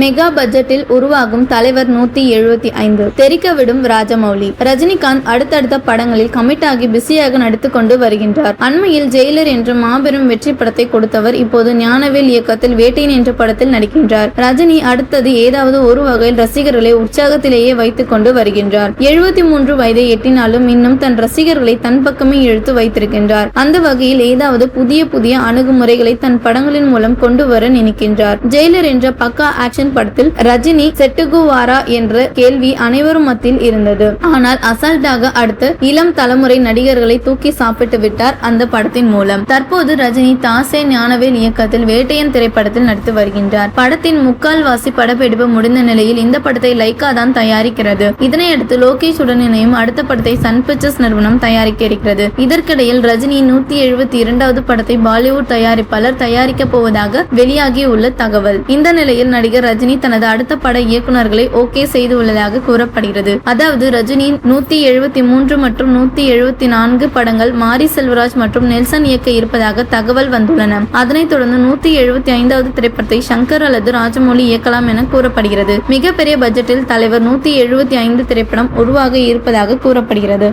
Mega பட்ஜெட்டில் உருவாகும் தலைவர் 175 தெரிக்க விடும் ராஜமௌலி. ரஜினிகாந்த் அடுத்தடுத்த படங்களில் கமிட் ஆகி பிஸியாக நடித்துக் கொண்டு வருகின்றார். அண்மையில் ஜெயிலர் என்ற மாபெரும் வெற்றி படத்தை கொடுத்தவர் இப்போது ஞானவேல் இயக்கத்தில் வேட்டையன் என்ற படத்தில் நடிக்கின்றார். ரஜினி அடுத்தது ஏதாவது ஒரு வகையில் ரசிகர்களை உற்சாகத்திலேயே வைத்துக் கொண்டு வருகின்றார். 73 வயதை எட்டினாலும் இன்னும் தன் ரசிகர்களை தன் பக்கமே இழுத்து வைத்திருக்கின்றார். அந்த வகையில் ஏதாவது புதிய அணுகுமுறைகளை தன் படங்களின் மூலம் கொண்டு வர நினைக்கின்றார். ஜெயிலர் என்ற பக்கா ஆக்ஷன் படத்தில் ரஜினி செட்டுகுவாரா என்ற கேள்வி அனைவரும் மத்தியில் இருந்தது. ஆனால் அசால்ட்டாக அடுத்த இளம் தலைமுறை நடிகர்களை தூக்கி சாப்பிட்டு விட்டார் அந்த படத்தின் மூலம். தற்போது ரஜினி தாசே ஞானவேல் இயக்கத்தில் வேட்டையன் திரைப்படத்தில் நடித்து வருகின்றார். படத்தின் முக்கால்வாசி படப்பிடிப்பு முடிந்த நிலையில் இந்த படத்தை லைகா தான் தயாரிக்கிறது. இதனையடுத்து லோகேஷ் உடன் இணையும் அடுத்த படத்தை சன் பிக்சர்ஸ் நிறுவனம் தயாரிக்க இருக்கிறது. இதற்கிடையில் ரஜினி 172வது படத்தை பாலிவுட் தயாரிப்பாளர் தயாரிக்க போவதாக வெளியாகியுள்ள தகவல். இந்த நிலையில் நடிகர் ரஜினி தனது அடுத்த பட இயக்குநர்களை ஓகே செய்து உள்ளதாக கூறப்படுகிறது. அதாவது ரஜினி 173 மற்றும் 174 படங்கள் மாரி செல்வராஜ் மற்றும் நெல்சன் இயக்க இருப்பதாக தகவல் வந்துள்ளன. அதனைத் தொடர்ந்து 175வது திரைப்படத்தை சங்கர் அல்லது ராஜமௌலி இயக்கலாம் என கூறப்படுகிறது. மிகப்பெரிய பட்ஜெட்டில் தலைவர் 175 திரைப்படம் உருவாக இருப்பதாக கூறப்படுகிறது.